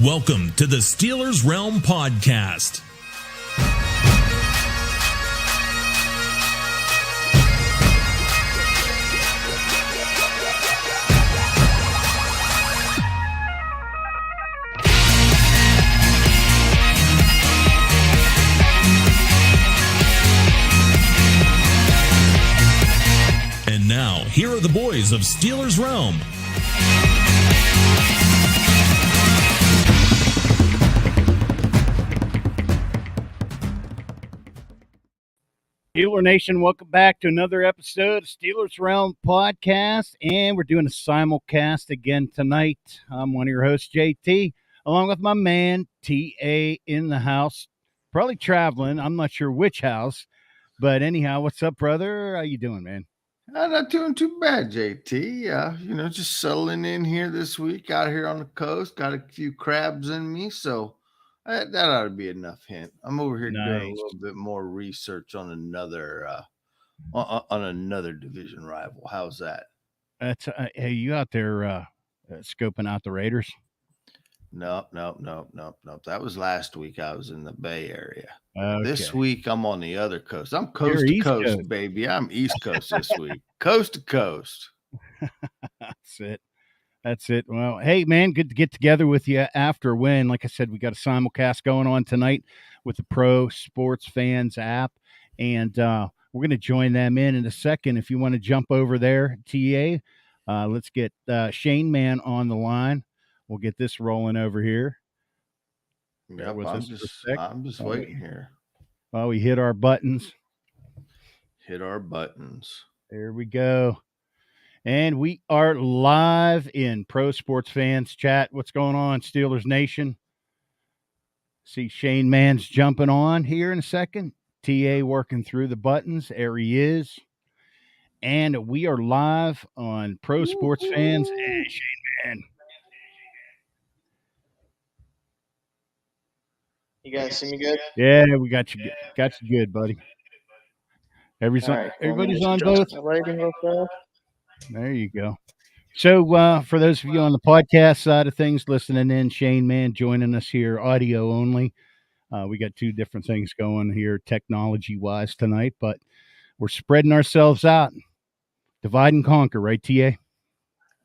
Welcome to the Steelers Realm Podcast. And now, here are the boys of Steelers Realm. Steeler Nation, welcome back to another episode of Steelers Realm Podcast, and we're doing a simulcast again tonight. I'm one of your hosts, JT, along with my man, TA, in the house, probably traveling. I'm not sure which house, but anyhow, what's up, brother? How you doing, man? I'm not doing too bad, JT. Just settling in here this week out here on the coast. Got a few crabs in me, so that ought to be enough hint. I'm over here doing a little bit more research on another division rival. How's that? That's hey, you out there scoping out the Raiders? Nope. That was last week. I was in the Bay Area. Okay. This week, I'm on the other coast. I'm coast to coast, baby. I'm East Coast this week. Coast to coast. That's it. Well, hey, man, good to get together with you after a win. Like I said, we got a simulcast going on tonight with the Pro Sports Fans app, and we're going to join them in a second. If you want to jump over there, TA, let's get Shayne Man on the line. We'll get this rolling over here. Yep, I'm just waiting here. While we hit our buttons. There we go. And we are live in Pro Sports Fans chat. What's going on, Steelers Nation? See Shayne Man's jumping on here in a second. TA working through the buttons. There he is. And we are live on Pro Sports Fans. Hey, Shayne Man. You guys see me good? Yeah, we got you good, buddy. Everybody's on both. There you go. So for those of you on the podcast side of things listening in, Shayne Man joining us here, audio only. We got two different things going here technology-wise tonight, but we're spreading ourselves out. Divide and conquer, right, TA?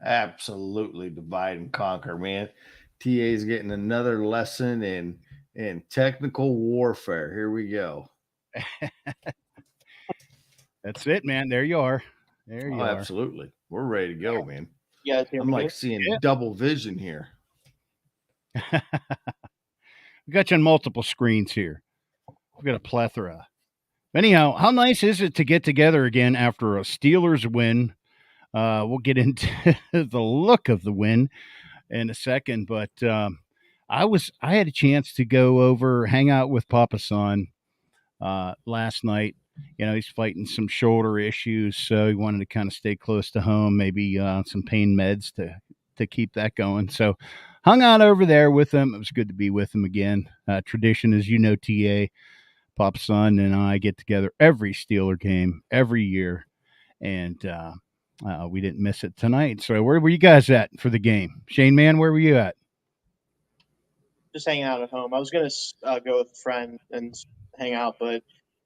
Absolutely divide and conquer, man. TA's getting another lesson in technical warfare. Here we go. That's it, man. There you are. There you are. Absolutely. We're ready to go, man. Yeah, I'm like seeing double vision here. We got you on multiple screens here. We've got a plethora. Anyhow, how nice is it to get together again after a Steelers win? We'll get into the look of the win in a second, but I had a chance to go over, hang out with Papa Son last night. You know, he's fighting some shoulder issues, so he wanted to kind of stay close to home, maybe some pain meds to keep that going. So hung out over there with him. It was good to be with him again. Tradition, as you know, TA, Pop Son, and I get together every Steeler game, every year, and we didn't miss it tonight. So where were you guys at for the game? Shayne Man, where were you at? Just hanging out at home. I was going to go with a friend and hang out, but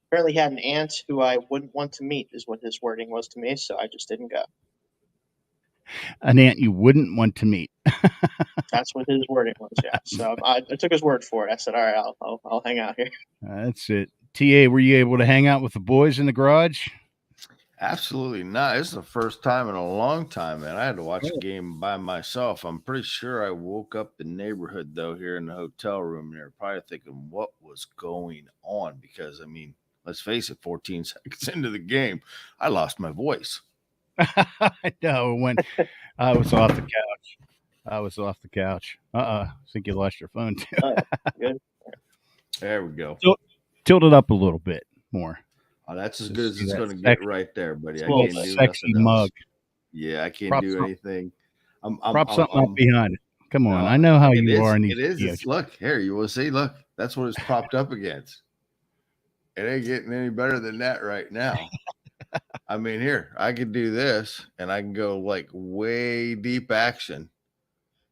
apparently had an aunt who I wouldn't want to meet is what his wording was to me, so I just didn't go. An aunt you wouldn't want to meet. That's what his wording was, yeah. So I took his word for it. I said, all right, I'll hang out here. That's it. TA, were you able to hang out with the boys in the garage? Absolutely not. This is the first time in a long time, man. I had to watch a game by myself. I'm pretty sure I woke up the neighborhood, though, here in the hotel room. They're probably thinking, what was going on? Because, I mean, let's face it, 14 seconds into the game, I lost my voice. No, when I was off the couch. I think you lost your phone, too. Good. There we go. Tilt it up a little bit more. Oh, that's as good as it's going to get right there, buddy. I can't do sexy mug. Yeah, I can't do anything. Prop something up behind it. Come on, I know how you are. It is. Look, here, you will see. Look, that's what it's propped up against. It ain't getting any better than that right now. I mean, here, I could do this, and I can go like way deep action,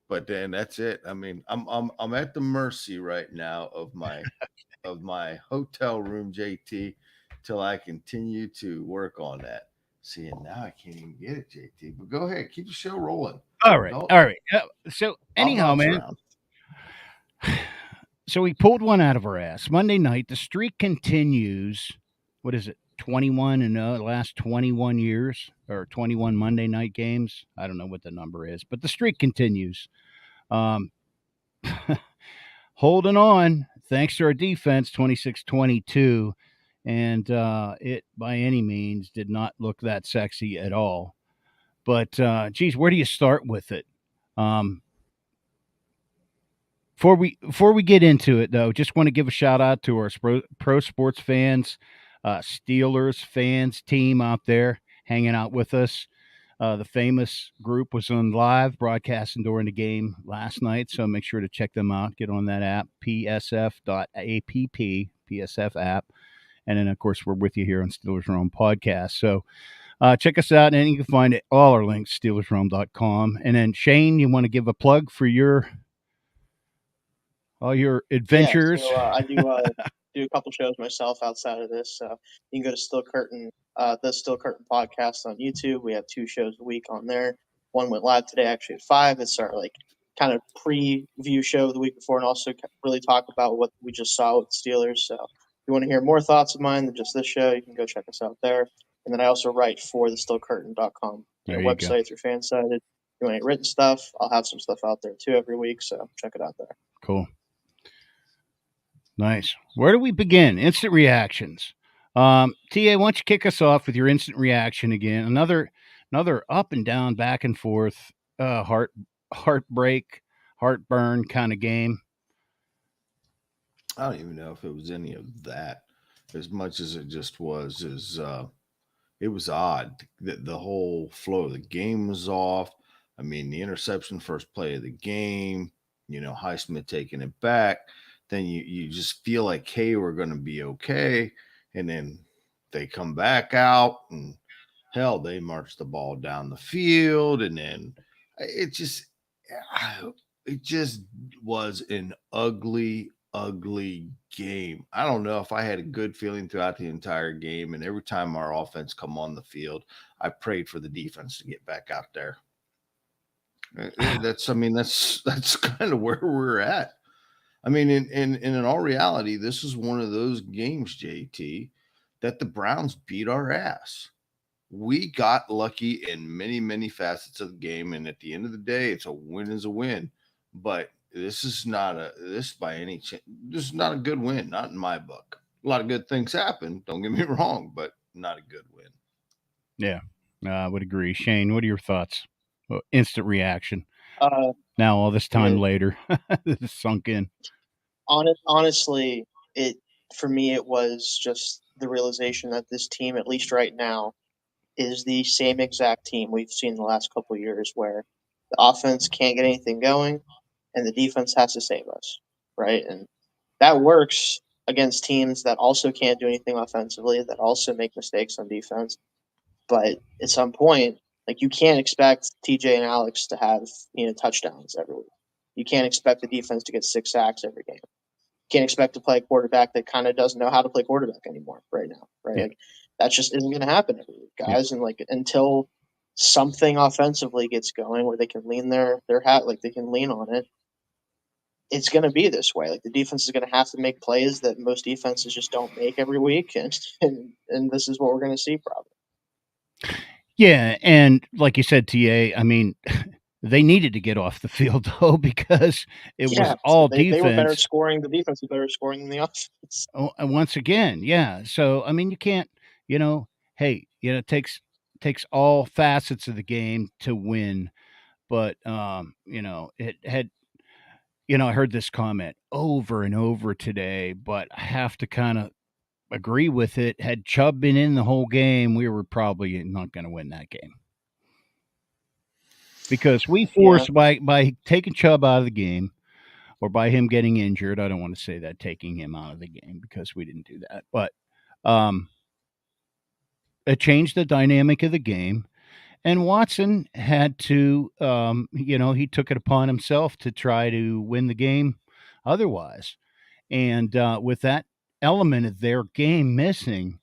but then that's it. I mean, I'm at the mercy right now of my hotel room, JT, till I continue to work on that. See, and now I can't even get it, JT. But go ahead, keep the show rolling. All right. Don't, All right. So I'll anyhow, bounce man. around. So we pulled one out of our ass. Monday night, the streak continues. What is it? 21 in the last 21 years, or 21 Monday night games. I don't know what the number is, but the streak continues. Um, holding on, thanks to our defense, 26-22. And it, by any means, did not look that sexy at all. But, geez, where do you start with it? Before we get into it, though, just want to give a shout out to our pro sports fans, Steelers fans team out there hanging out with us. The famous group was on live broadcasting during the game last night, so make sure to check them out. Get on that app, psf.app, PSF app. And then, of course, we're with you here on Steelers Roam Podcast. So check us out, and you can find all our links, SteelersRoam.com. And then, Shayne, you want to give a plug for all your adventures? Yeah, so I do a couple shows myself outside of this. You can go to the Still Curtain podcast on YouTube. We have 2 shows a week on there. One went live today, actually at 5. It's our kind of preview show of the week before, and also really talk about what we just saw with the Steelers. So if you want to hear more thoughts of mine than just this show, you can go check us out there. And then I also write for the stillcurtain.com website if you're fan-sided. If you want to get written stuff, I'll have some stuff out there too every week, so check it out there. Cool. Nice. Where do we begin? Instant reactions. TA, why don't you kick us off with your instant reaction again? Another up and down, back and forth, heartbreak, heartburn kind of game. I don't even know if it was any of that, as much as it just was. It was odd. The whole flow of the game was off. I mean, the interception, first play of the game. Highsmith taking it back. Then you just feel like, hey, we're going to be okay. And then they come back out, and hell, they march the ball down the field. And then it just was an ugly, ugly game. I don't know if I had a good feeling throughout the entire game. And every time our offense come on the field, I prayed for the defense to get back out there. That's kind of where we're at. I mean, in all reality, this is one of those games, JT, that the Browns beat our ass. We got lucky in many, many facets of the game, and at the end of the day, it's a win is a win. But this is not a good win, not in my book. A lot of good things happen, don't get me wrong, but not a good win. Yeah, I would agree. Shayne, what are your thoughts? Instant reaction. Now, all this time later, this sunk in. Honestly, for me, it was just the realization that this team, at least right now, is the same exact team we've seen the last couple of years, where the offense can't get anything going and the defense has to save us, right? And that works against teams that also can't do anything offensively, that also make mistakes on defense. But at some point, you can't expect TJ and Alex to have touchdowns every week. You can't expect the defense to get 6 sacks every game. You can't expect to play a quarterback that kind of doesn't know how to play quarterback anymore right now, right? Yeah. That just isn't going to happen every week, guys. Yeah. And until something offensively gets going where they can lean their hat, they can lean on it, it's going to be this way. The defense is going to have to make plays that most defenses just don't make every week, and this is what we're going to see probably. Yeah, and like you said, TA, I mean, they needed to get off the field, though, because it was all defense. They were better scoring. The defense was better scoring than the offense. Oh, and once again, yeah. So, I mean, you can't, it takes all facets of the game to win. But, it had, I heard this comment over and over today, but I have to kind of agree with it. Had Chubb been in the whole game, we were probably not going to win that game. Because we forced by taking Chubb out of the game or by him getting injured. I don't want to say that taking him out of the game because we didn't do that, but it changed the dynamic of the game. And Watson had to, he took it upon himself to try to win the game otherwise. And with that element of their game missing,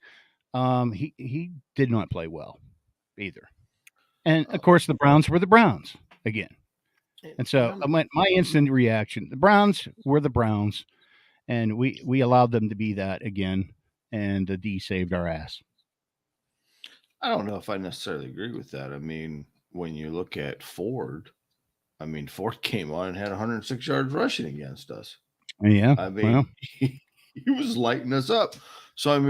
he did not play well either. And of course, the Browns were the Browns again. And so my instant reaction: the Browns were the Browns, and we allowed them to be that again, and the D saved our ass. I don't know if I necessarily agree with that. I mean, when you look at Ford, Ford came on and had 106 yards rushing against us. Yeah, I mean, he was lighting us up. So,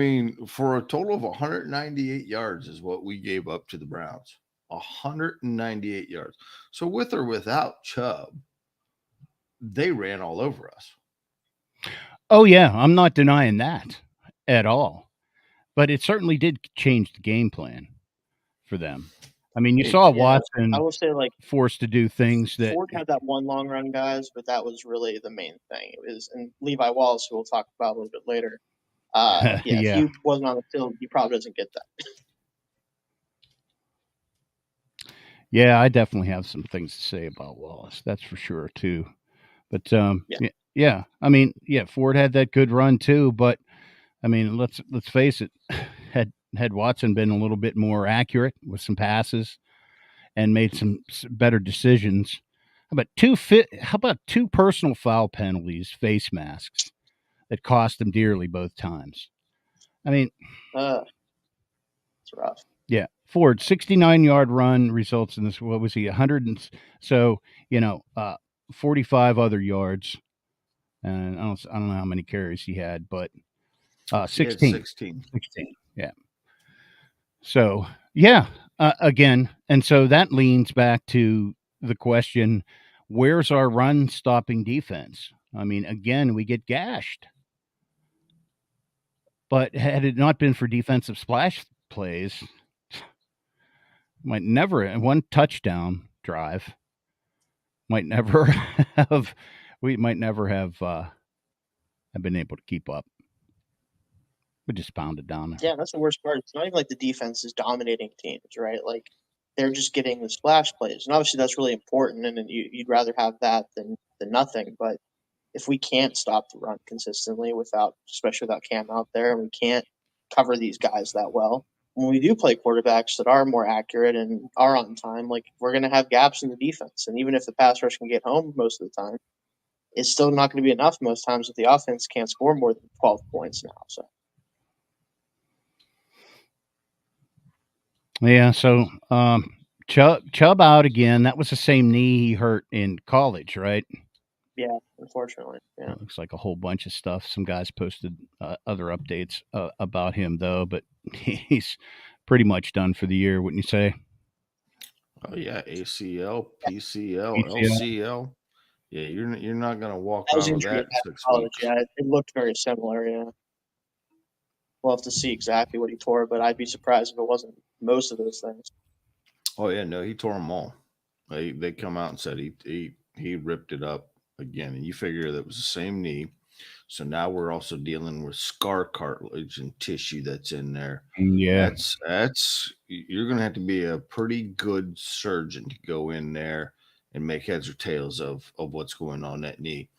for a total of 198 yards is what we gave up to the Browns. 198 yards. So, with or without Chubb, they ran all over us. Oh, yeah. I'm not denying that at all. But it certainly did change the game plan for them. I mean, you saw Watson I will say, forced to do things that Ford had that one long run, guys, but that was really the main thing. It was, and Levi Wallace, who we'll talk about a little bit later. If he wasn't on the field, he probably doesn't get that. Yeah, I definitely have some things to say about Wallace. That's for sure too. But Ford had that good run too. But let's face it, had Watson been a little bit more accurate with some passes and made some better decisions. How about two personal foul penalties, face masks, that cost him dearly both times? It's rough. Yeah, Ford 69-yard run results in this. What was he? 100 and 45 other yards, and I don't know how many carries he had, but 16. 16. Yeah. So again, and so that leans back to the question: where's our run stopping defense? Again, we get gashed. But had it not been for defensive splash plays, might never one touchdown drive might never have been able to keep up. We just pounded down. Yeah, that's the worst part. It's not even like the defense is dominating teams, right? Like they're just getting the splash plays, and obviously that's really important. And you'd rather have that than nothing. But if we can't stop the run consistently especially without Cam out there, and we can't cover these guys that well, when we do play quarterbacks that are more accurate and are on time, like we're going to have gaps in the defense. And even if the pass rush can get home most of the time, it's still not going to be enough most times if the offense can't score more than 12 points now. So. Yeah, so Chubb out again. That was the same knee he hurt in college, right? Yeah, unfortunately. Yeah, looks like a whole bunch of stuff. Some guys posted other updates about him, though, but he's pretty much done for the year, wouldn't you say? Oh yeah, ACL, PCL, LCL. Yeah, you're not gonna walk around with that in 6 weeks. Yeah, it looked very similar. Yeah, we'll have to see exactly what he tore, but I'd be surprised if it wasn't most of those things. Oh yeah, no, he tore them all. They come out and said he ripped it up again, and you figure that was the same knee. So now we're also dealing with scar cartilage and tissue that's in there. Yeah, that's you're gonna have to be a pretty good surgeon to go in there and make heads or tails of what's going on that knee.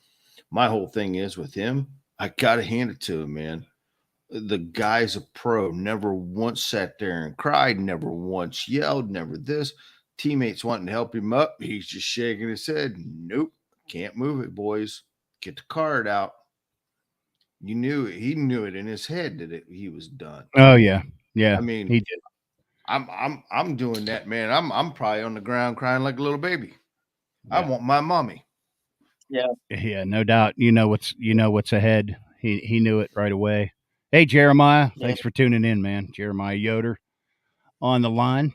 My whole thing is with him, I gotta hand it to him, man. The guy's a pro. Never once sat there and cried. Never once yelled. Never this. Teammates wanting to help him up. He's just shaking his head. Nope, can't move it, boys. Get the card out. He knew it in his head that he was done. Oh yeah. He did. I'm doing that, man. I'm probably on the ground crying like a little baby. Yeah. I want my mommy. Yeah, no doubt. You know what's ahead. He knew it right away. Hey, Jeremiah, thanks for tuning in, man. Jeremiah Yoder on the line.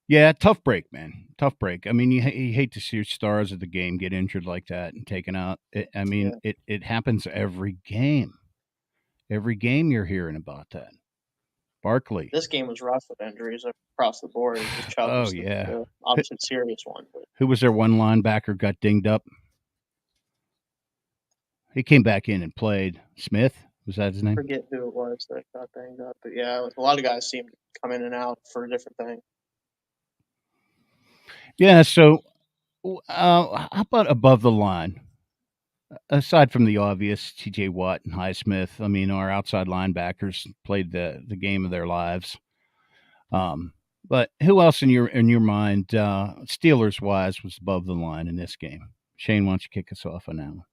Yeah, tough break, man. Tough break. You hate to see your stars of the game get injured like that and taken out. It happens every game. Every game you're hearing about that. Barkley. This game was rough with injuries across the board. The obviously serious one. But. Who was their one linebacker got dinged up? He came back in and played. Smith? Was that his name? Forget who it was that got banged up, but yeah, a lot of guys seem to come in and out for different things. Yeah. So, how about above the line? Aside from the obvious, T.J. Watt and Highsmith, I mean, our outside linebackers played the game of their lives. But who else in your mind, Steelers wise, was above the line in this game? Shane, why don't you kick us off on that one?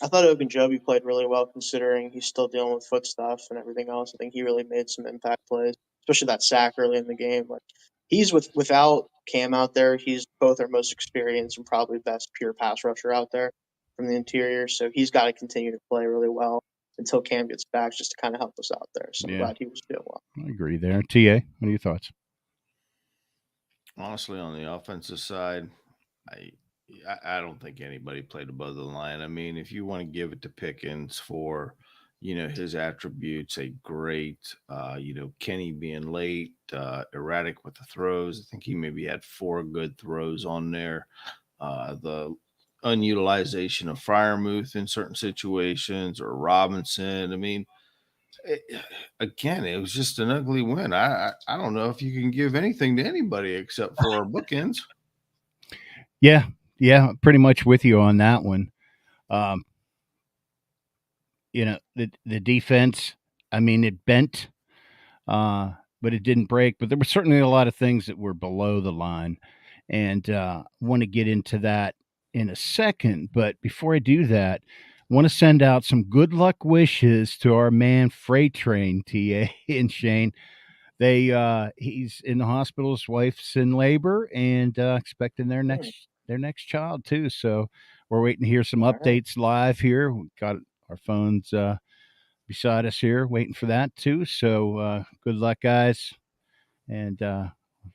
I thought Ogunjobi played really well considering he's still dealing with foot stuff and everything else. I think he really made some impact plays, especially that sack early in the game. Like he's without Cam out there, he's both our most experienced and probably best pure pass rusher out there from the interior. So he's got to continue to play really well until Cam gets back, just to kind of help us out there. So I'm glad he was doing well. I agree there. TA, what are your thoughts? Honestly, on the offensive side, I I don't think anybody played above the line. I mean, if you want to give it to Pickens for, his attributes, a great, Kenny being late, erratic with the throws. I think he maybe had four good throws on there. The unutilization of Fryermuth in certain situations or Robinson. I mean, it, again, it was just an ugly win. I don't know if you can give anything to anybody except for bookends. Yeah, pretty much with you on that one. Um, the defense, I mean, it bent, but it didn't break. But there were certainly a lot of things that were below the line, and want to get into that in a second. But before I do that, I want to send out some good luck wishes to our man Freight Train, TA and Shane. He's in the hospital. His wife's in labor and expecting their next child too. So we're waiting to hear some All right. updates live here. We've got our phones beside us here, waiting for that too. So good luck, guys, and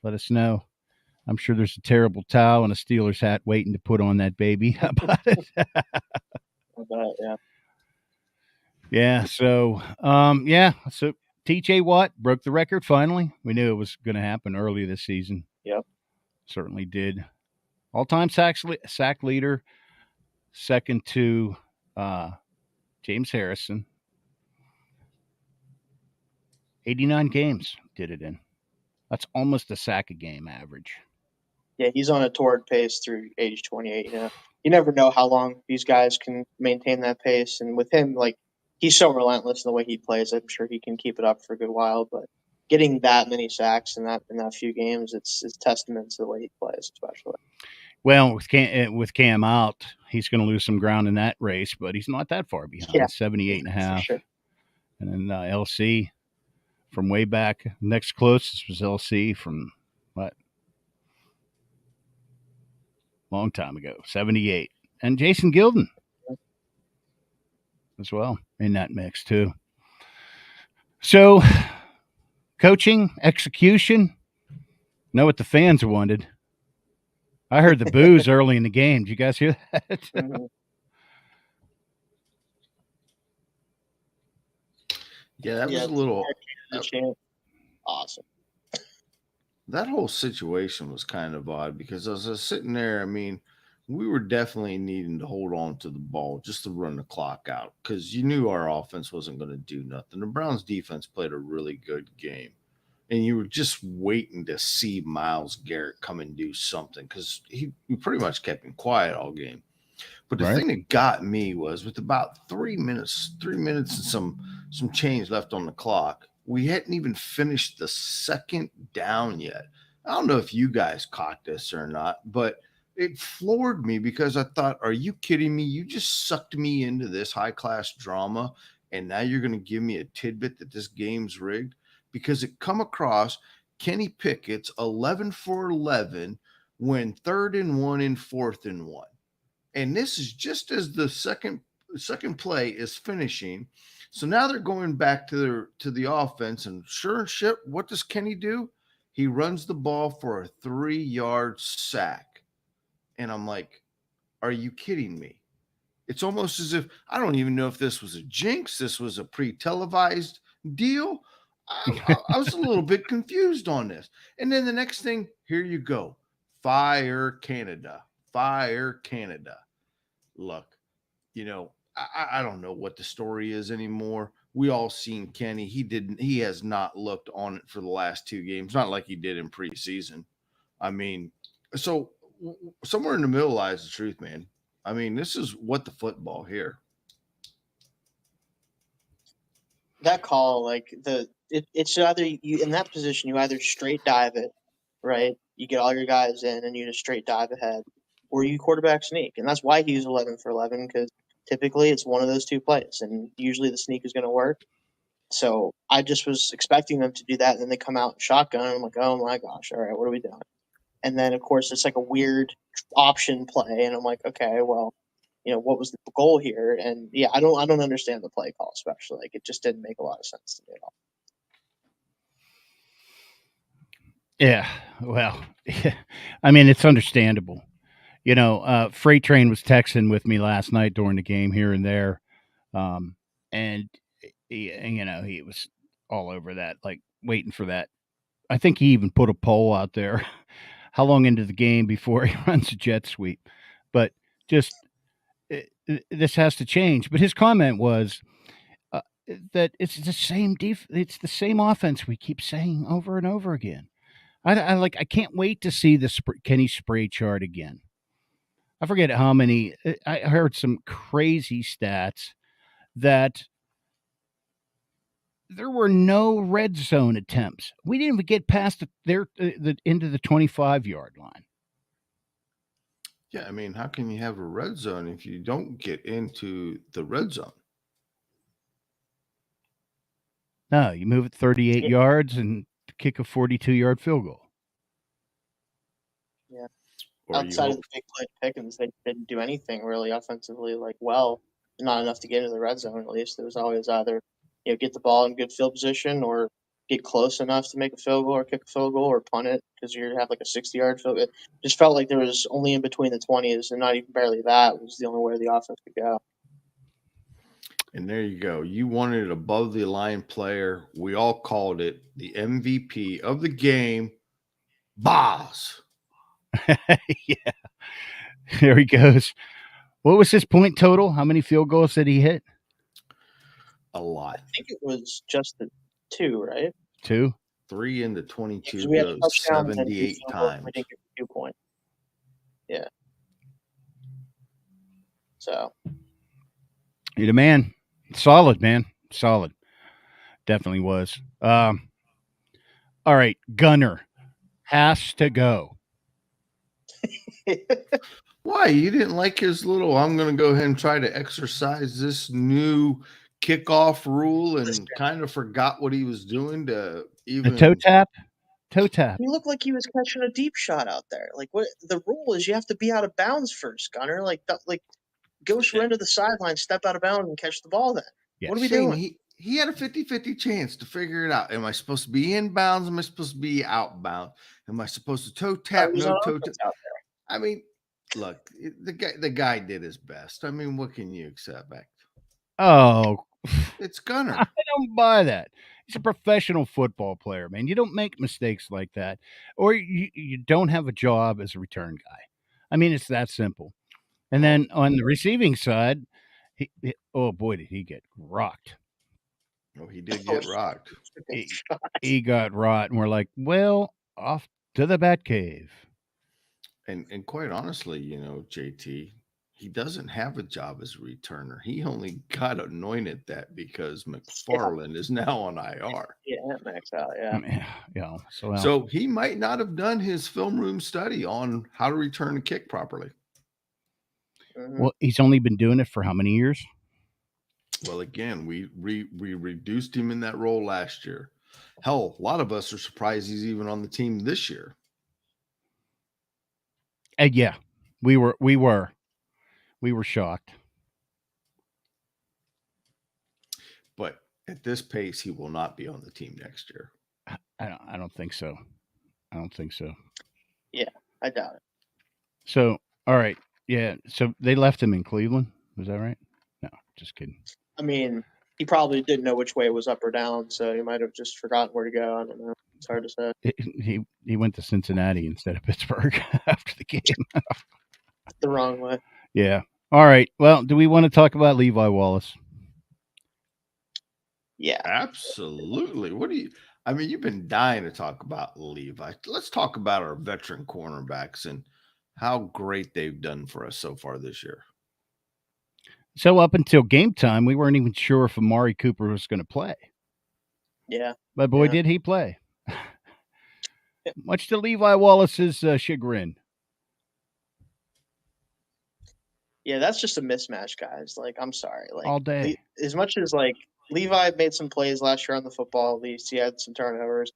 let us know. I'm sure there's a terrible towel and a Steelers hat waiting to put on that baby. How about it? Yeah. Yeah. So, So TJ Watt broke the record finally. We knew it was going to happen early this season. Yep. Certainly did. All-time sack leader, second to James Harrison. 89 games did it in. That's almost a sack a game average. Yeah, he's on a torrid pace through age 28. You never know how long these guys can maintain that pace. And with him, like he's so relentless in the way he plays. I'm sure he can keep it up for a good while. But getting that many sacks in that few games, it's testament to the way he plays, especially. Well, with Cam out, he's going to lose some ground in that race, but he's not that far behind. Yeah, 78 and a half. for sure. And then LC from way back. Next closest was LC from what? Long time ago, 78. And Jason Gilden as well in that mix too. So coaching, execution, know what the fans wanted. I heard the boos early in the game. Did you guys hear that? Mm-hmm. Yeah, that was a little. Awesome. That whole situation was kind of odd because as I was sitting there, I mean, we were definitely needing to hold on to the ball just to run the clock out because you knew our offense wasn't going to do nothing. The Browns defense played a really good game. And you were just waiting to see Myles Garrett come and do something because he pretty much kept him quiet all game. But the thing that got me was with about 3 minutes and some change left on the clock, we hadn't even finished the second down yet. I don't know if you guys caught this or not, but it floored me because I thought, are you kidding me? You just sucked me into this high-class drama, and now you're going to give me a tidbit that this game's rigged? Because it come across Kenny Pickett's 11 for 11 when 3rd and 1 and 4th and 1. And this is just as the second play is finishing. So now they're going back to the offense, and sure as shit, what does Kenny do? He runs the ball for a 3-yard sack. And I'm like, are you kidding me? It's almost as if I don't even know if this was a jinx, this was a pre-televised deal. I was a little bit confused on this. And then the next thing, here you go. Fire Canada. Fire Canada. Look, I don't know what the story is anymore. We all seen Kenny. He has not looked on it for the last 2 games. Not like he did in preseason. I mean, so somewhere in the middle lies the truth, man. I mean, this is what the football here. That call, like it's either you in that position, you either straight dive it, right? You get all your guys in and you just straight dive ahead, or you quarterback sneak, and that's why he was 11 for 11 because typically it's one of those two plays, and usually the sneak is going to work. So I just was expecting them to do that, and then they come out in shotgun. And I'm like, oh my gosh, all right, what are we doing? And then of course it's like a weird option play, and I'm like, okay, well, what was the goal here? And yeah, I don't understand the play call, especially like it just didn't make a lot of sense to me at all. Yeah, well, I mean, it's understandable. Freight Train was texting with me last night during the game here and there, and he was all over that, like waiting for that. I think he even put a poll out there. How long into the game before he runs a jet sweep? But just this has to change. But his comment was that it's the same it's the same offense we keep saying over and over again. I can't wait to see the Kenny spray chart again. I forget how many. I heard some crazy stats that there were no red zone attempts. We didn't even get past into the 25-yard line. Yeah, I mean, how can you have a red zone if you don't get into the red zone? No, you move it 38 yards and kick a 42-yard field goal. Yeah. Outside of the big play Pickens, they didn't do anything really offensively, not enough to get into the red zone. At least it was always either get the ball in good field position or get close enough to make a field goal or kick a field goal or punt it because you have like a 60-yard field. It just felt like there was only in between the 20s, and not even barely that was the only way the offense could go. And there you go. You wanted an above the line player. We all called it the MVP of the game, Boz. Yeah. There he goes. What was his point total? How many field goals did he hit? A lot. I think it was just the 2, right? 2? 3 into 22 we goes 78 times. I think it was 2 points. Yeah. So. You're the man. Solid, man. Solid. Definitely was. All right. Gunner has to go. Why? You didn't like his little, I'm going to go ahead and try to exercise this new kickoff rule and kind of forgot what he was doing to even. The toe tap? Toe tap. He looked like he was catching a deep shot out there. Like, what the rule is, you have to be out of bounds first, Gunner. Go run to the sideline, step out of bounds, and catch the ball then. Yes. What are we doing? He had a 50-50 chance to figure it out. Am I supposed to be in bounds? Am I supposed to be outbound? Am I supposed to toe tap? No toe tap. I mean, look, the guy did his best. I mean, what can you expect? Oh, it's Gunner. I don't buy that. He's a professional football player, man. You don't make mistakes like that, or you don't have a job as a return guy. I mean, it's that simple. And then on the receiving side, oh boy, did he get rocked. Oh, he did get rocked. He got rocked, and we're like, well, off to the Batcave. And quite honestly, JT, he doesn't have a job as a returner. He only got anointed that because McFarland is now on IR. Yeah, max out. Yeah. Yeah. So he might not have done his film room study on how to return a kick properly. Mm-hmm. Well, he's only been doing it for how many years? Well, again, we reduced him in that role last year. Hell, a lot of us are surprised he's even on the team this year. Yeah, we were shocked. But at this pace, he will not be on the team next year. I don't think so. I don't think so. Yeah, I doubt it. So, all right. Yeah. So they left him in Cleveland. Was that right? No, just kidding. I mean, he probably didn't know which way it was up or down, so he might have just forgotten where to go. I don't know. It's hard to say. He went to Cincinnati instead of Pittsburgh after the game. The wrong way. Yeah. All right. Well, do we want to talk about Levi Wallace? Yeah. Absolutely. I mean, you've been dying to talk about Levi. Let's talk about our veteran cornerbacks and how great they've done for us so far this year. So up until game time, we weren't even sure if Amari Cooper was going to play. Yeah. But boy, Yeah. did he play. Much to Levi Wallace's chagrin. Yeah, that's just a mismatch, guys. Like, I'm sorry. Like, All day. As much as, like, Levi made some plays last year on the football, at least he had some turnovers.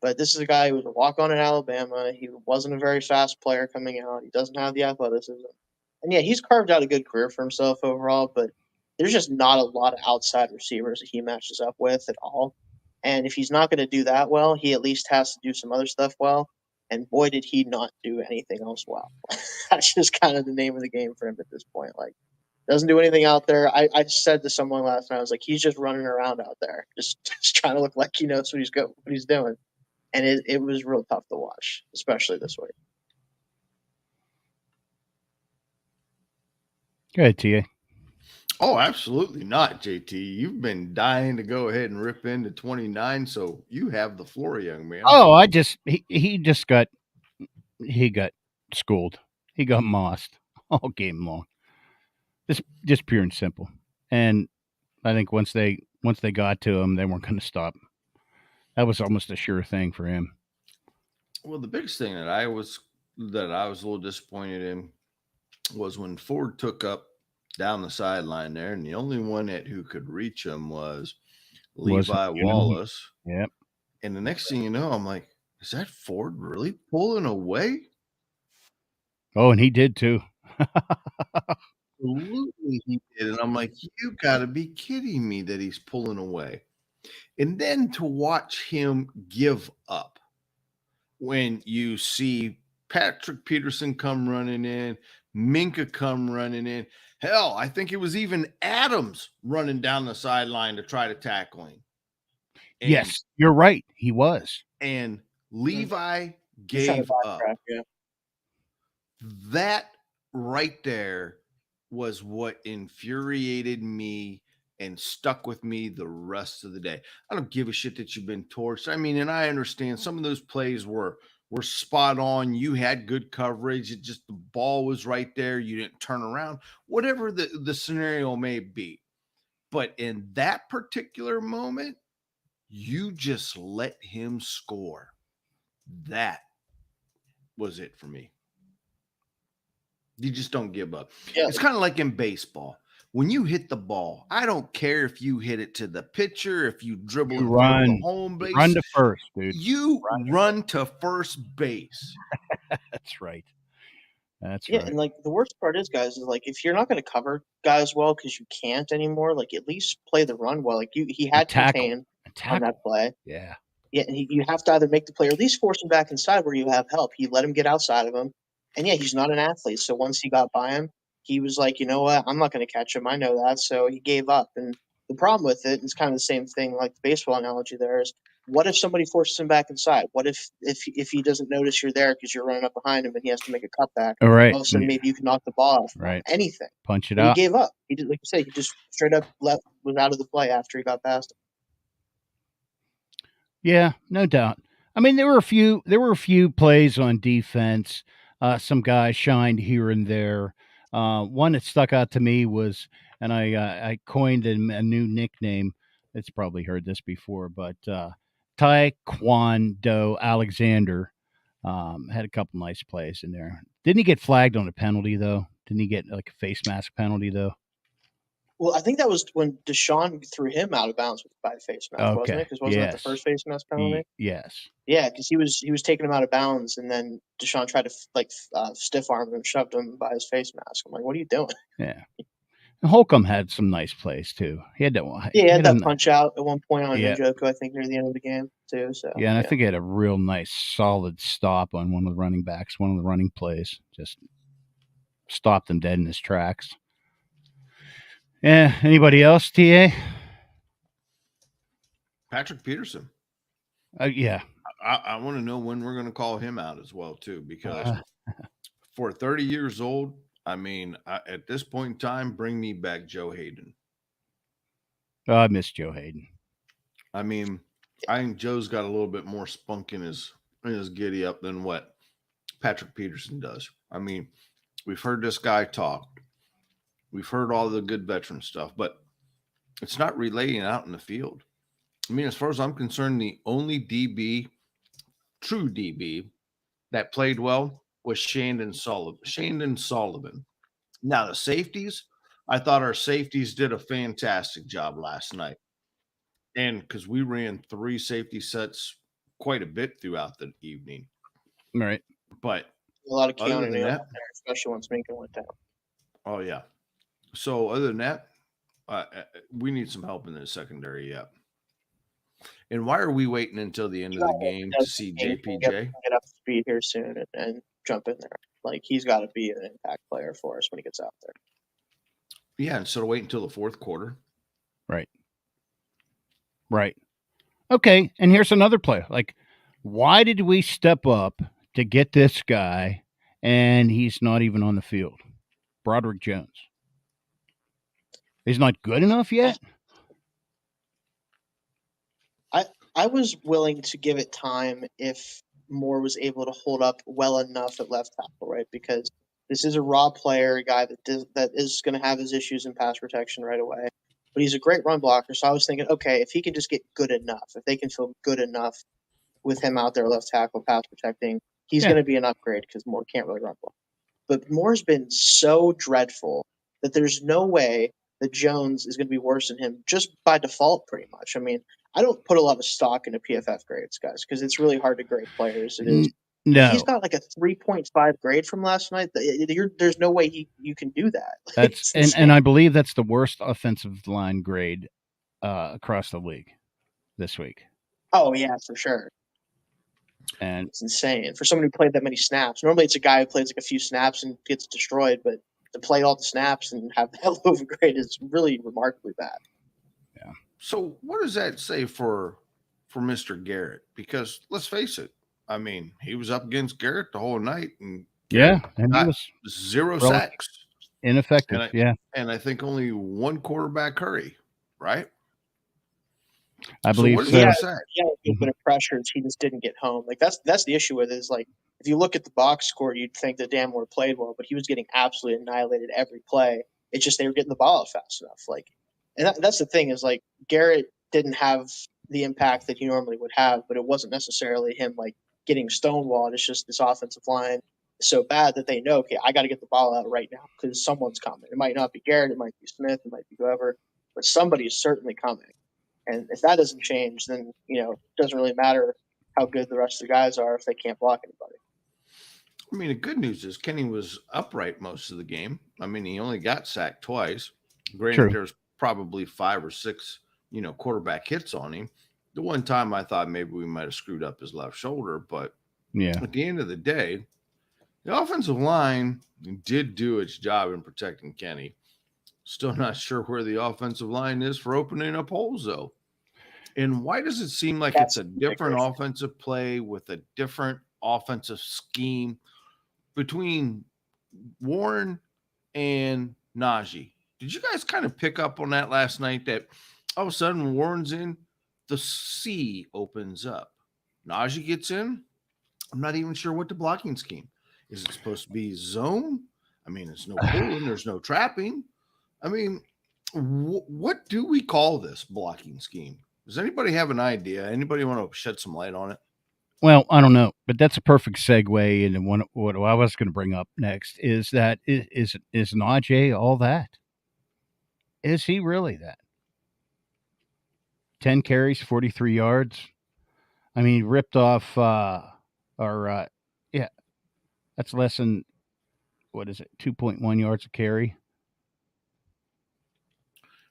But this is a guy who was a walk-on in Alabama. He wasn't a very fast player coming out. He doesn't have the athleticism. And, yeah, he's carved out a good career for himself overall, but there's just not a lot of outside receivers that he matches up with at all. And if he's not going to do that well, he at least has to do some other stuff well. And boy, did he not do anything else well. That's just kind of the name of the game for him at this point. Like, doesn't do anything out there. I said to someone last night, I was like, he's just running around out there, just trying to look like he knows what he's doing. And it was real tough to watch, especially this week. Go ahead, TA. Oh, absolutely not, JT. You've been dying to go ahead and rip into 29, so you have the floor, young man. Oh, he got schooled. He got mossed all game long. Just pure and simple. And I think once they got to him, they weren't going to stop. That was almost a sure thing for him. Well, the biggest thing that I was a little disappointed in was when Ford took up down the sideline there, and the only one who could reach him was Levi Wallace. Yep. And the next thing you know, I'm like, is that Ford really pulling away? Oh, and he did too. Absolutely, he did. And I'm like, you got to be kidding me that he's pulling away. And then to watch him give up when you see Patrick Peterson come running in, Minka come running in. Hell, I think it was even Adams running down the sideline to try to tackle him. And, yes, you're right. He was. And Levi gave up. Yeah. That right there was what infuriated me and stuck with me the rest of the day. I don't give a shit that you've been torched. I mean, and I understand some of those plays were spot on. You had good coverage. It just the ball was right there. You didn't turn around. Whatever the scenario may be. But in that particular moment, you just let him score. That was it for me. You just don't give up. Yeah. It's kind of like in baseball. When you hit the ball, I don't care if you hit it to the pitcher, if you dribble it from the home base. Run to first, dude. You run to first base. That's right. That's yeah, right. And like the worst part is, guys, is like if you're not going to cover guys well because you can't anymore, like at least play the run well. Like he had contain on that play. Yeah. Yeah, and you have to either make the play or at least force him back inside where you have help. He let him get outside of him. And yeah, he's not an athlete. So once he got by him, he was like, you know what? I'm not going to catch him. I know that. So he gave up. And the problem with it is kind of the same thing like the baseball analogy there is what if somebody forces him back inside? What if he doesn't notice you're there because you're running up behind him and he has to make a cutback? All right. All of a sudden, maybe you can knock the ball off. Right. Anything. Punch it But out. He gave up. He did, like you said, he just straight up was out of the play after he got past him. Yeah, no doubt. I mean, there were a few plays on defense. Some guys shined here and there. One that stuck out to me was, and I coined a new nickname. It's probably heard this before, but Taekwondo Alexander had a couple nice plays in there. Didn't he get flagged on a penalty though? Didn't he get like a face mask penalty though? Well, I think that was when Deshaun threw him out of bounds by a face mask, wasn't it? Because wasn't that the first face mask penalty? Yes. Yeah, because he was taking him out of bounds, and then Deshaun tried to stiff arm him, shoved him by his face mask. I'm like, what are you doing? Yeah. And Holcomb had some nice plays too. He had that. He had that punch out at one point on Yeah. Njoku, I think, near the end of the game too. So yeah, and I think he had a real nice, solid stop on one of the running backs, one of the running plays. Just stopped him dead in his tracks. Yeah. Anybody else, TA? Patrick Peterson. Yeah. I want to know when we're going to call him out as well, too, because for 30 years old, I mean, at this point in time, bring me back Joe Hayden. Oh, I miss Joe Hayden. I mean, I think Joe's got a little bit more spunk in his giddy up than what Patrick Peterson does. I mean, we've heard this guy talk. We've heard all the good veteran stuff, but it's not relaying out in the field. I mean, as far as I'm concerned, the only DB, true DB, that played well was Shayne Sullivan. Now, the safeties, I thought our safeties did a fantastic job last night. And because we ran 3 safety sets quite a bit throughout the evening. Right. But A lot of other Keanu than Neal that, out there, especially once Minka went down. oh, yeah. So other than that, we need some help in the secondary yet. And why are we waiting until the end of the game to see JPJ? Get up to speed here soon and jump in there. Like, he's got to be an impact player for us when he gets out there. Yeah, instead of waiting until the fourth quarter. Right. Right. Okay, and here's another player. Like, why did we step up to get this guy and he's not even on the field? Broderick Jones. He's not good enough yet? I was willing to give it time if Moore was able to hold up well enough at left tackle, right? Because this is a raw player, a guy that is going to have his issues in pass protection right away. But he's a great run blocker. So I was thinking, okay, if he can just get good enough, if they can feel good enough with him out there left tackle pass protecting, he's going to be an upgrade because Moore can't really run block. But Moore's been so dreadful that there's no way that Jones is going to be worse than him just by default, pretty much. I mean, I don't put a lot of stock into PFF grades, guys, because it's really hard to grade players. It is. No. He's got like a 3.5 grade from last night. There's no way you can do that. That's and I believe that's the worst offensive line grade across the league this week. Oh yeah, for sure. And it's insane for someone who played that many snaps. Normally, it's a guy who plays like a few snaps and gets destroyed, but to play all the snaps and have that low of a grade is really remarkably bad. Yeah. So what does that say for Mr. Garrett? Because let's face it, I mean, he was up against Garrett the whole night, and Garrett and he was 0 sacks, ineffective. And I think only 1 quarterback hurry, right? I believe so. Yeah, a good bit of pressures. He just didn't get home. Like that's the issue with it is like if you look at the box score, you'd think that Dan Moore played well, but he was getting absolutely annihilated every play. It's just they were getting the ball out fast enough. Like, and that's the thing is like Garrett didn't have the impact that he normally would have, but it wasn't necessarily him like getting stonewalled. It's just this offensive line is so bad that they know, okay, I got to get the ball out right now because someone's coming. It might not be Garrett, it might be Smith, it might be whoever, but somebody is certainly coming. And if that doesn't change, then, it doesn't really matter how good the rest of the guys are if they can't block anybody. I mean, the good news is Kenny was upright most of the game. I mean, he only got sacked twice. Granted, there's probably 5 or 6, quarterback hits on him. The one time I thought maybe we might have screwed up his left shoulder, but at the end of the day, the offensive line did do its job in protecting Kenny. Still not sure where the offensive line is for opening up holes, though. And why does it seem like it's a different offensive play with a different offensive scheme between Warren and Najee? Did you guys kind of pick up on that last night that all of a sudden Warren's in, the C opens up. Najee gets in. I'm not even sure what the blocking scheme. Is it supposed to be zone? I mean, there's no pulling, there's no trapping. I mean, what do we call this blocking scheme? Does anybody have an idea? Anybody want to shed some light on it? Well, I don't know, but that's a perfect segue into what I was going to bring up next is that is Najee all that? Is he really that? 10 carries, 43 yards. I mean, he ripped off that's less than, 2.1 yards a carry.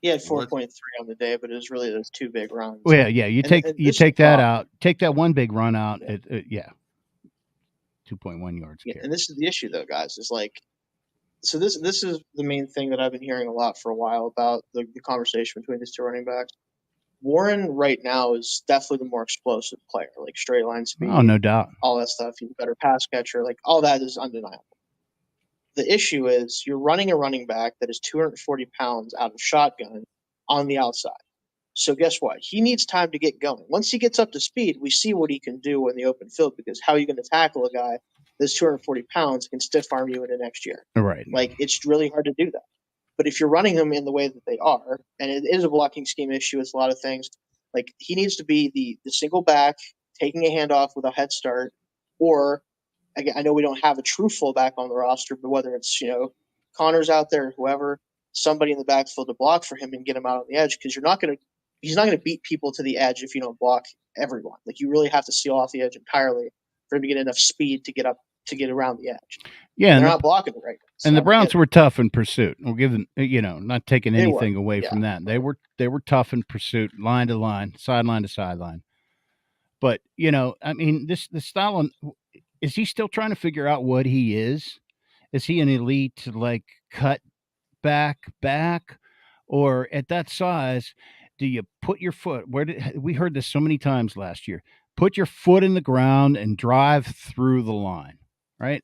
He had 4.3 on the day, but it was really those 2 big runs. Well, yeah, you take that out. Take that one big run out. 2.1 yards. Yeah, and this is the issue, though, guys. Is like, so this is the main thing that I've been hearing a lot for a while about the conversation between these 2 running backs. Warren right now is definitely the more explosive player, like straight line speed. Oh, no doubt. All that stuff. He's a better pass catcher. Like all that is undeniable. the issue is you're running a running back that is 240 pounds out of shotgun on the outside. So guess what? He needs time to get going. Once he gets up to speed, we see what he can do in the open field, because how are you going to tackle a guy that's 240 pounds and can stiff arm you into next year? Right. Like, it's really hard to do that. But if you're running him in the way that they are, and it is a blocking scheme issue, it's a lot of things. Like, he needs to be the single back, taking a handoff with a head start, or again, I know we don't have a true fullback on the roster, but whether it's, Connor's out there or whoever, somebody in the backfield to block for him and get him out on the edge, because he's not going to beat people to the edge if you don't block everyone. Like, you really have to seal off the edge entirely for him to get enough speed to get around the edge. Yeah, and they're not blocking it right now. And the Browns were tough in pursuit. We'll give them, not taking anything away from that. They were tough in pursuit, line to line, sideline to sideline. But I mean, the style. Is he still trying to figure out what he is? Is he an elite like cut back, or at that size? Do you put your foot? We heard this so many times last year? Put your foot in the ground and drive through the line, right?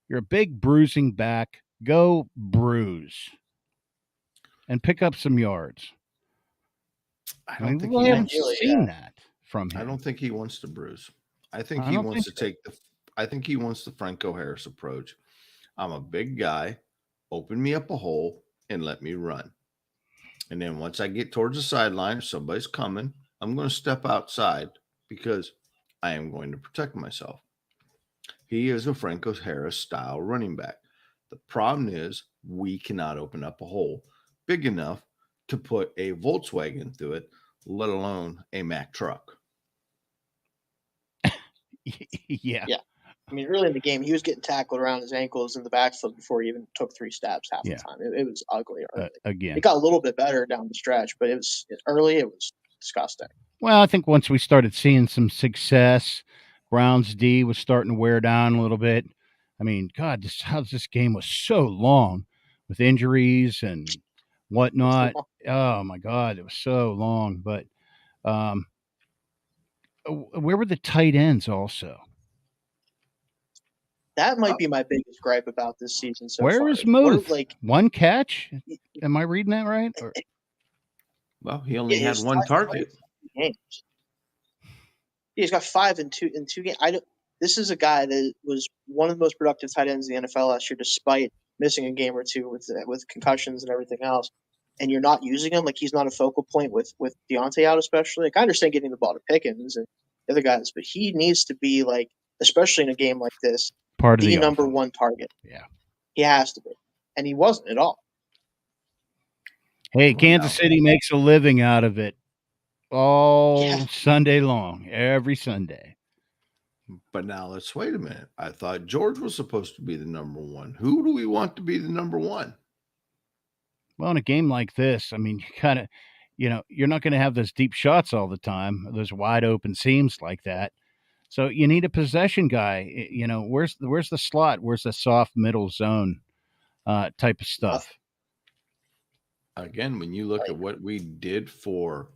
You're a big bruising back. Go bruise and pick up some yards. I don't think we haven't seen that from him. I don't think he wants to bruise. I think he wants to take I think he wants the Franco Harris approach. I'm a big guy. Open me up a hole and let me run. And then once I get towards the sideline, if somebody's coming, I'm going to step outside because I am going to protect myself. He is a Franco Harris style running back. The problem is we cannot open up a hole big enough to put a Volkswagen through it, let alone a Mack truck. Yeah. I mean, early in the game, he was getting tackled around his ankles in the backfield before he even took 3 stabs half the time. It was ugly early. Again, it got a little bit better down the stretch, but it was disgusting. Well, I think once we started seeing some success, Browns D was starting to wear down a little bit. I mean, God, this game was so long with injuries and whatnot. Oh my God, it was so long. But where were the tight ends also? That might be my biggest gripe about this season so far. Where is Muth? One catch? Am I reading that right? Well, he only had one target. He's got 5 in two games. This is a guy that was one of the most productive tight ends in the NFL last year, despite missing a game or two with concussions and everything else. And you're not using him. Like, he's not a focal point with Deontay out, especially. Like, I understand getting the ball to Pickens and the other guys, but he needs to be, like, especially in a game like this, part of the number one target. Yeah, he has to be, and he wasn't at all. Hey, Kansas City makes a living out of it all Sunday long, every Sunday. But now let's wait a minute. I thought George was supposed to be the number one. Who do we want to be the number one? Well, in a game like this, I mean, you kind of, you're not going to have those deep shots all the time, those wide open seams like that. So you need a possession guy. Where's the slot? Where's the soft middle zone type of stuff? Again, when you look at what we did for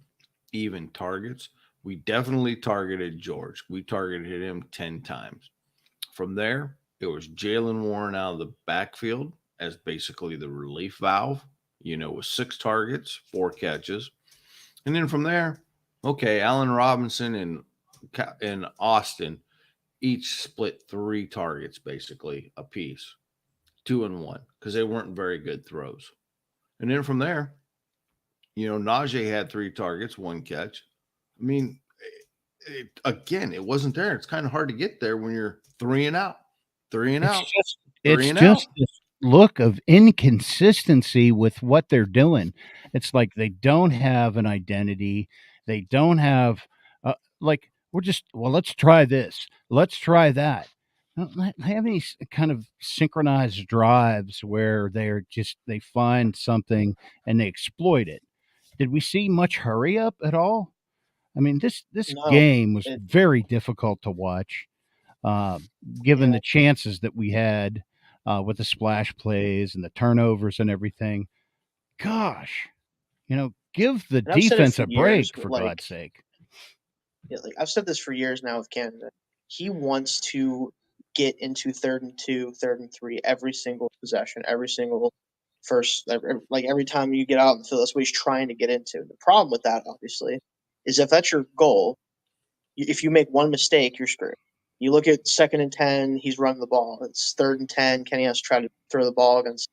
even targets, we definitely targeted George. We targeted him 10 times. From there, it was Jaylen Warren out of the backfield as basically the relief valve, with 6 targets, 4 catches. And then from there, okay, Allen Robinson and Austin each split 3 targets basically a piece, 2 and 1, because they weren't very good throws. And then from there, Najee had 3 targets, 1 catch. I mean, it wasn't there. It's kind of hard to get there when you're 3 and out. It's just this look of inconsistency with what they're doing. It's like they don't have an identity. They don't have let's try this. Let's try that. Don't have any kind of synchronized drives where they find something and they exploit it. Did we see much hurry up at all? I mean, this game was very difficult to watch, given the chances that we had with the splash plays and the turnovers and everything. Gosh, give the defense a break, for God's sake. Yeah, I've said this for years now with Canada. He wants to get into 3rd and 2, 3rd and 3 every single possession, every single every time you get out in the field. That's what he's trying to get into. The problem with that, obviously, is if that's your goal, if you make one mistake, you're screwed. You look at 2nd and 10, he's running the ball. It's 3rd and 10. Kenny has to try to throw the ball against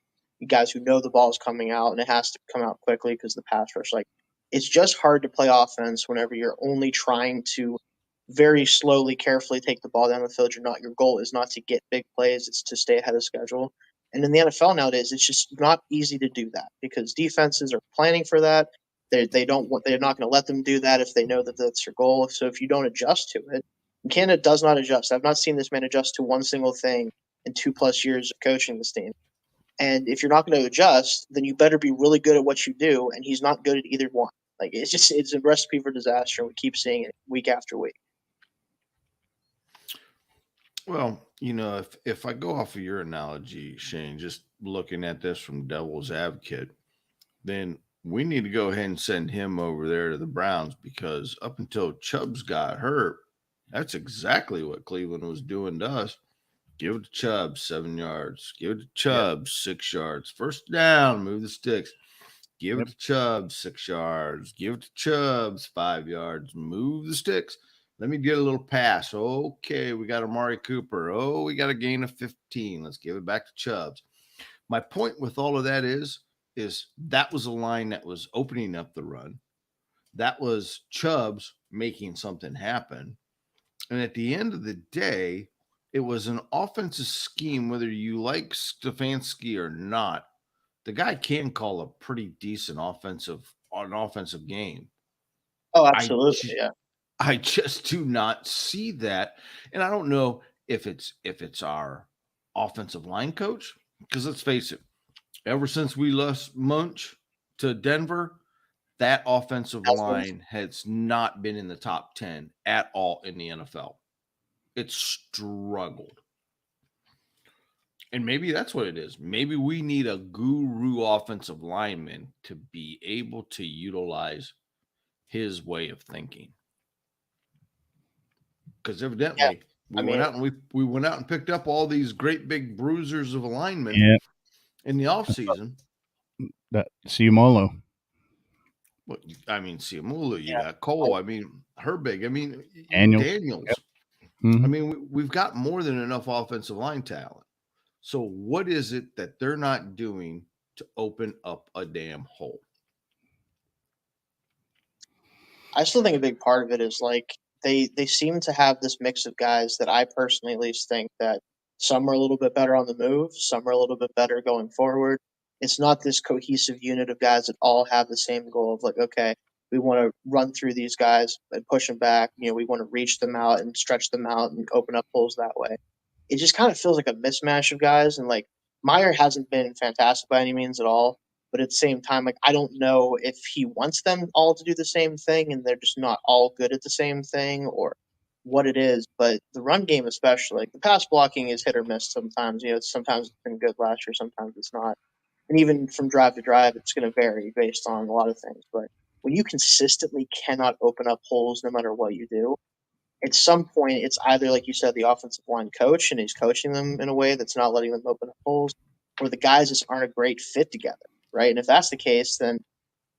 guys who know the ball is coming out, and it has to come out quickly because the pass rush. It's just hard to play offense whenever you're only trying to very slowly, carefully take the ball down the field. Your goal is not to get big plays; it's to stay ahead of schedule. And in the NFL nowadays, it's just not easy to do that because defenses are planning for that. They're not going to let them do that if they know that that's their goal. So if you don't adjust to it, Canada does not adjust. I've not seen this man adjust to one single thing in 2+ years of coaching this team. And if you're not going to adjust, then you better be really good at what you do. And he's not good at either one. It's a recipe for disaster. And we keep seeing it week after week. Well, if I go off of your analogy, Shane, just looking at this from devil's advocate, then we need to go ahead and send him over there to the Browns because up until Chubbs got hurt, that's exactly what Cleveland was doing to us. Give it to Chubbs, 7 yards. Give it to Chubbs, 6 yards. First down, move the sticks. Give it to Chubbs, 6 yards. Give it to Chubbs, 5 yards. Move the sticks. Let me get a little pass. Okay, we got Amari Cooper. Oh, we got a gain of 15. Let's give it back to Chubbs. My point with all of that is that was a line that was opening up the run. That was Chubbs making something happen. And at the end of the day, it was an offensive scheme, whether you like Stefanski or not. The guy can call a pretty decent offensive game. Oh, absolutely, yeah. I just do not see that. And I don't know if it's our offensive line coach, because let's face it, ever since we lost Munch to Denver, that offensive line has not been in the top 10 at all in the NFL. It's struggled. And maybe that's what it is. Maybe we need a guru offensive lineman to be able to utilize his way of thinking. Because evidently we went out and picked up all these great big bruisers of linemen in the offseason. That Ciamolo. Well, Ciamolo, you got Cole, Herbig, Daniels. Mm-hmm. We've got more than enough offensive line talent. So what is it that they're not doing to open up a damn hole? I still think a big part of it is they seem to have this mix of guys that I personally at least think that some are a little bit better on the move, some are a little bit better going forward. It's not this cohesive unit of guys that all have the same goal of okay, we want to run through these guys and push them back. We want to reach them out and stretch them out and open up holes that way. It just kind of feels like a mismatch of guys. And Meyer hasn't been fantastic by any means at all. But at the same time, I don't know if he wants them all to do the same thing and they're just not all good at the same thing or what it is. But the run game, especially, the pass blocking is hit or miss sometimes. Sometimes it's been good last year, sometimes it's not. And even from drive to drive, it's going to vary based on a lot of things. But when you consistently cannot open up holes no matter what you do, at some point, it's either, like you said, the offensive line coach, and he's coaching them in a way that's not letting them open up holes, or the guys just aren't a great fit together, right? And if that's the case, then,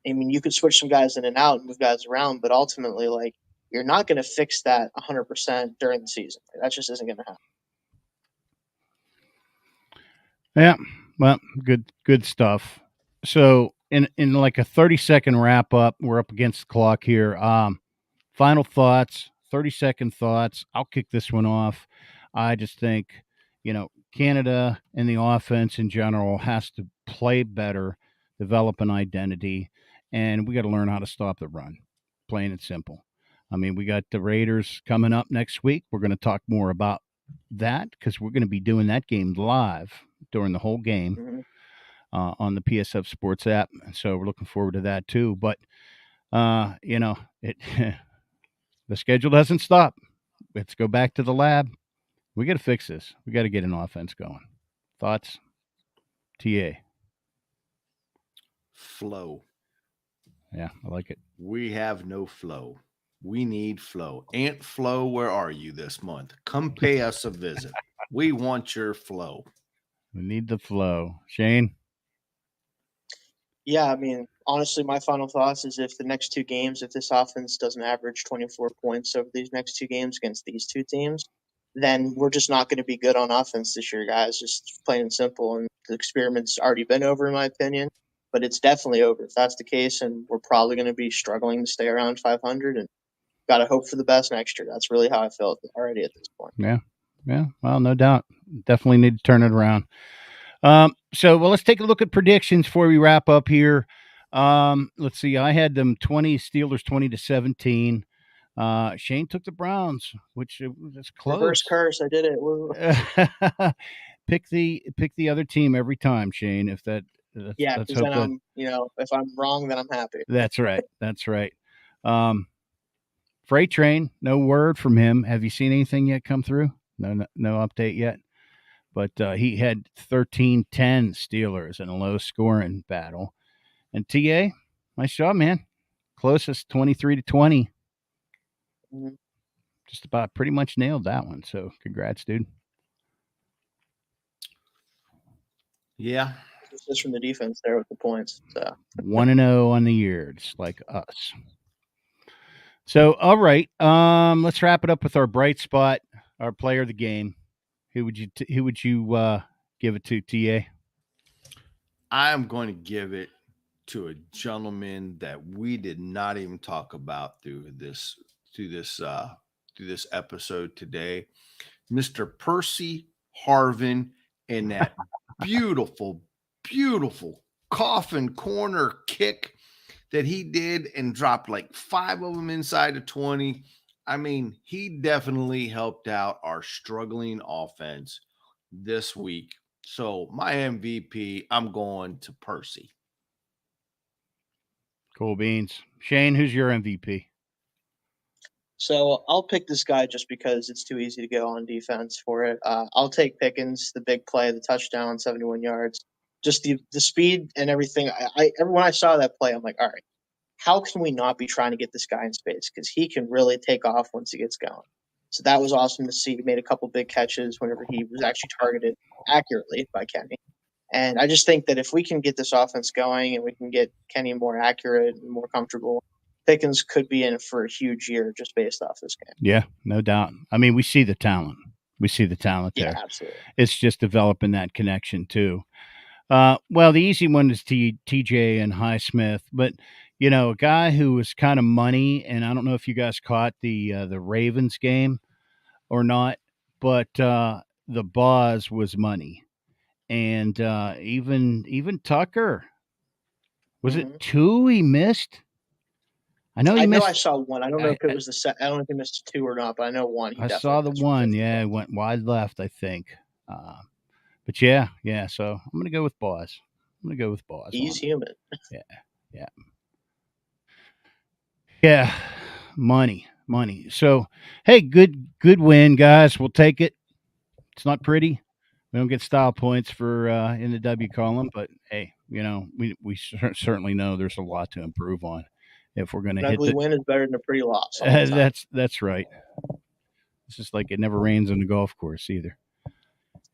you could switch some guys in and out and move guys around, but ultimately, you're not going to fix that 100% during the season. That just isn't going to happen. Yeah, well, good stuff. So in like a 30-second wrap up, we're up against the clock here. Final thoughts, 30-second thoughts. I'll kick this one off. I just think, Canada and the offense in general has to play better, develop an identity, and we got to learn how to stop the run, plain and simple. We got the Raiders coming up next week. We're going to talk more about that because we're going to be doing that game live during the whole game on the PSF Sports app. So we're looking forward to that too. But, the schedule doesn't stop. Let's go back to the lab. We got to fix this. We got to get an offense going. Thoughts? TA. Flow. Yeah, I like it. We have no flow. We need flow. Aunt Flo, where are you this month? Come pay us a visit. We want your flow. We need the flow. Shayne? Yeah, I mean, honestly, my final thoughts is if the next two games, if this offense doesn't average 24 points over these next two games against these two teams, then we're just not going to be good on offense this year, guys. Just plain and simple. And the experiment's already been over, in my opinion, but it's definitely over if that's the case. And we're probably going to be struggling to stay around 500 and got to hope for the best next year. That's really how I feel already at this point. Yeah. Well, no doubt. Definitely need to turn it around. Let's take a look at predictions before we wrap up here. Let's see. I had them Steelers 20-17. Shayne took the Browns, which was close. Reverse curse. I did it. Woo. Pick the other team every time, Shayne. If that, yeah, because then I'm, if I'm wrong, then I'm happy. That's right. Freight Train, no word from him. Have you seen anything yet come through? No update yet. But he had 13-10 Steelers in a low-scoring battle. And TA, nice job, man. Closest 23-20. Mm-hmm. Just about pretty much nailed that one. So congrats, dude. Yeah. Just from the defense there with the points. So 1-0 on the year, just like us. So, all right. Let's wrap it up with our bright spot, our player of the game. Who would you give it to, TA? I'm going to give it to a gentleman that we did not even talk about through this episode today, Mr. Percy Harvin, and that beautiful coffin corner kick that he did and dropped like 5 of them inside of 20. I mean, he definitely helped out our struggling offense this week. So my MVP, I'm going to Percy. Cool beans. Shayne, who's your MVP? So I'll pick this guy just because it's too easy to go on defense for it. I'll take Pickens, the big play, the touchdown, 71 yards. Just the speed and everything. When I saw that play, I'm like, all right, how can we not be trying to get this guy in space? Because he can really take off once he gets going. So that was awesome to see. He made a couple big catches whenever he was actually targeted accurately by Kenny. And I just think that if we can get this offense going and we can get Kenny more accurate and more comfortable, Pickens could be in for a huge year just based off this game. Yeah, no doubt. I mean, we see the talent. there. Yeah, absolutely. It's just developing that connection too. Well, the easy one is TJ and Highsmith, but a guy who was kind of money, and I don't know if you guys caught the Ravens game or not, but the Boz was money, and even Tucker, was it 2 he missed? I know I saw one. I don't know if it was the set. I don't know if he missed 2 or not, but I know one. I saw the one. Yeah, it went wide left, I think. But yeah. So I'm gonna go with Boz. He's human. Yeah. Money. So hey, good win, guys. We'll take it. It's not pretty. We don't get style points for in the W column, but hey, we certainly know there's a lot to improve on if we're going to hit. Ugly win is better than a pretty loss. That's right. It's just like it never rains on the golf course either.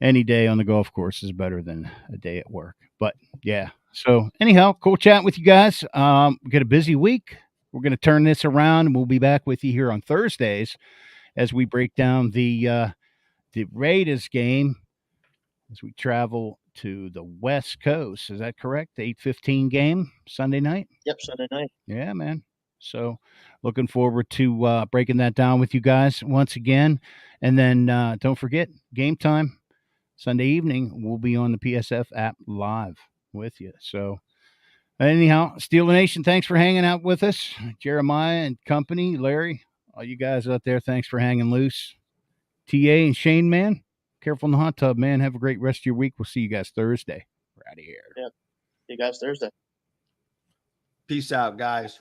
Any day on the golf course is better than a day at work. But yeah. So anyhow, cool chatting with you guys. We got a busy week. We're going to turn this around, and we'll be back with you here on Thursdays as we break down the Raiders game as we travel to the West Coast. Is that correct? The 8:15 game Sunday night? Yep, Sunday night. Yeah, man. So looking forward to breaking that down with you guys once again. And then don't forget, game time Sunday evening. We'll be on the PSF app live with you. So anyhow, Steeler Nation, thanks for hanging out with us. Jeremiah and company, Larry, all you guys out there, thanks for hanging loose. TA and Shayne Man, careful in the hot tub, man. Have a great rest of your week. We'll see you guys Thursday. We're out of here. Yeah. See you guys Thursday. Peace out, guys.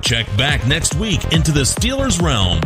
Check back next week into the Steelers realm